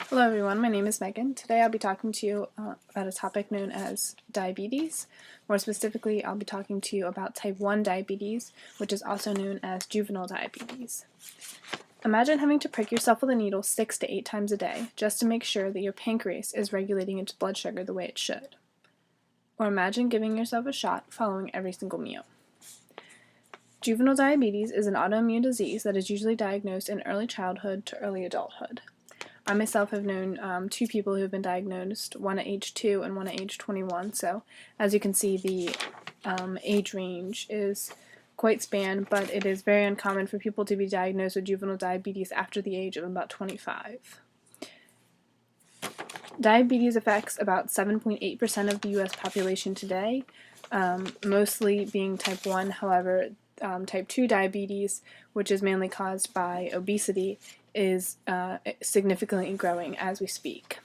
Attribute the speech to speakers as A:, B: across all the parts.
A: Hello everyone, my name is Megan. Today I'll be talking to you about a topic known as diabetes. More specifically, I'll be talking to you about type 1 diabetes, which is also known as juvenile diabetes. Imagine having to prick yourself with a needle 6 to 8 times a day just to make sure that your pancreas is regulating its blood sugar the way it should. Or imagine giving yourself a shot following every single meal. Juvenile diabetes is an autoimmune disease that is usually diagnosed in early childhood to early adulthood. I myself have known two people who have been diagnosed, one at age 2 and one at age 21, so as you can see the age range is quite spanned, but it is very uncommon for people to be diagnosed with juvenile diabetes after the age of about 25. Diabetes affects about 7.8% of the U.S. population today, mostly being type 1. However, type 2 diabetes, which is mainly caused by obesity, is significantly growing as we speak.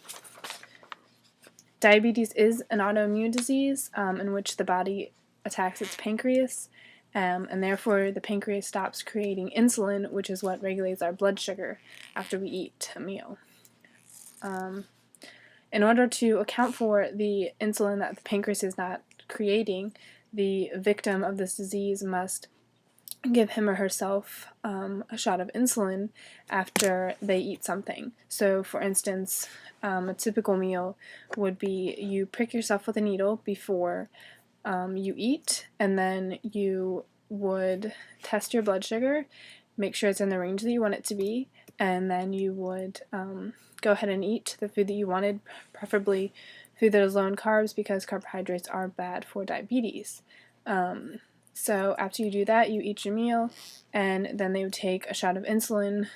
A: Diabetes is an autoimmune disease in which the body attacks its pancreas, and therefore the pancreas stops creating insulin, which is what regulates our blood sugar after we eat a meal. In order to account for the insulin that the pancreas is not creating, the victim of this disease must give him or herself a shot of insulin after they eat something. So, for instance, a typical meal would be you prick yourself with a needle before you eat, and then you would test your blood sugar, make sure it's in the range that you want it to be, and then you would go ahead and eat the food that you wanted, preferably food that is low in carbs because carbohydrates are bad for diabetes. So after you do that, you eat your meal, and then they would take a shot of insulin,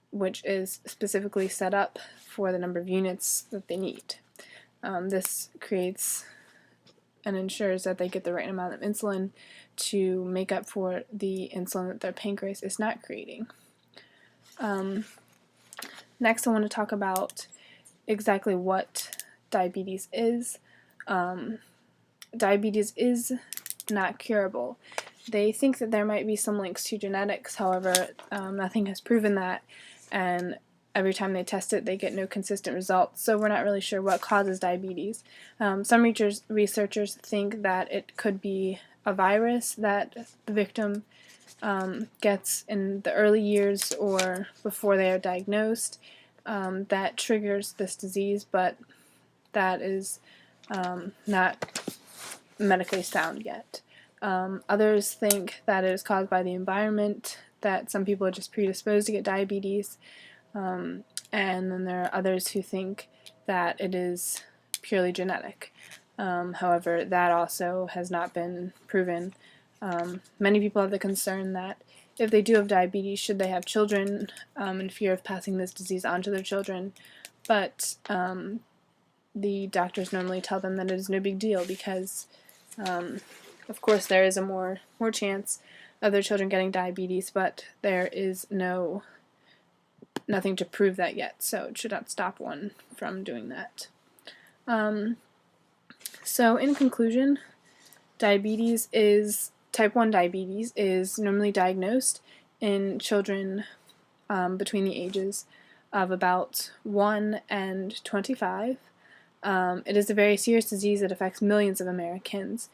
A: which is specifically set up for the number of units that they need. This creates and ensures that they get the right amount of insulin to make up for the insulin that their pancreas is not creating. Next, I want to talk about exactly what diabetes is. Diabetes is not curable. They think that there might be some links to genetics, however, nothing has proven that, and every time they test it, they get no consistent results, so we're not really sure what causes diabetes. Some researchers think that it could be a virus that the victim gets in the early years or before they are diagnosed that triggers this disease, but that is not medically sound yet. Others think that it is caused by the environment, that some people are just predisposed to get diabetes, and then there are others who think that it is purely genetic. However, that also has not been proven. Many people have the concern that if they do have diabetes, should they have children, in fear of passing this disease on to their children, but the doctors normally tell them that it is no big deal because of course there is a more chance of their children getting diabetes, but there is nothing to prove that yet, so it should not stop one from doing that. So in conclusion, type 1 diabetes is normally diagnosed in children between the ages of about 1 and 25. It is a very serious disease that affects millions of Americans.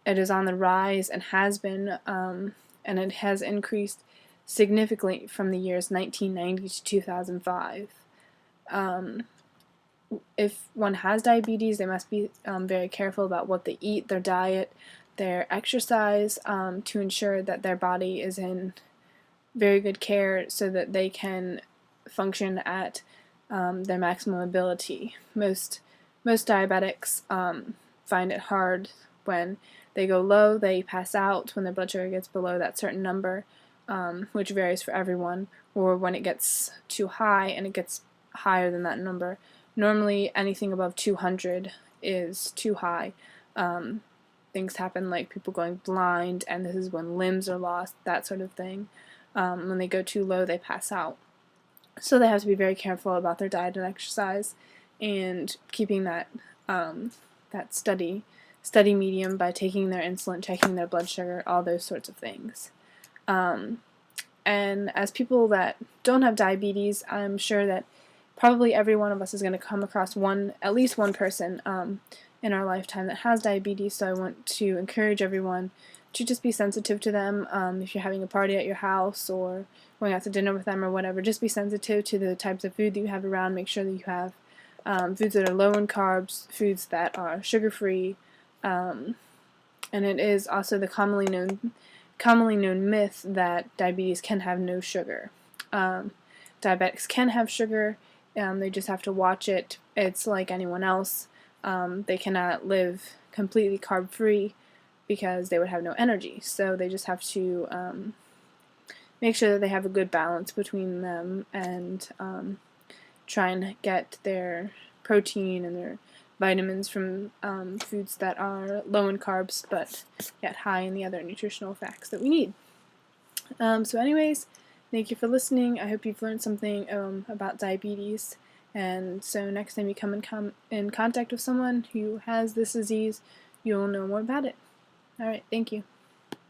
A: It is on the rise and has been, and it has increased significantly from the years 1990 to 2005. If one has diabetes, they must be very careful about what they eat, their diet, their exercise, to ensure that their body is in very good care so that they can function at their maximum ability. Most diabetics find it hard when they go low, they pass out when their blood sugar gets below that certain number, which varies for everyone, or when it gets too high and it gets higher than that number. Normally anything above 200 is too high. Things happen like people going blind, and this is when limbs are lost, that sort of thing. When they go too low, they pass out. So they have to be very careful about their diet and exercise, and keeping that steady medium by taking their insulin, checking their blood sugar, all those sorts of things. And as people that don't have diabetes, I'm sure that probably every one of us is going to come across at least one person in our lifetime that has diabetes, so I want to encourage everyone to just be sensitive to them. If you're having a party at your house or going out to dinner with them or whatever, just be sensitive to the types of food that you have around. Make sure that you have foods that are low in carbs, foods that are sugar-free, and it is also the commonly known myth that diabetes can have no sugar. Diabetics can have sugar, they just have to watch it. It's like anyone else. They cannot live completely carb-free because they would have no energy. So they just have to make sure that they have a good balance between them and try and get their protein and their vitamins from foods that are low in carbs but yet high in the other nutritional facts that we need. So anyways, thank you for listening. I hope you've learned something about diabetes. And so next time you come in contact with someone who has this disease, you'll know more about it. Alright, thank you.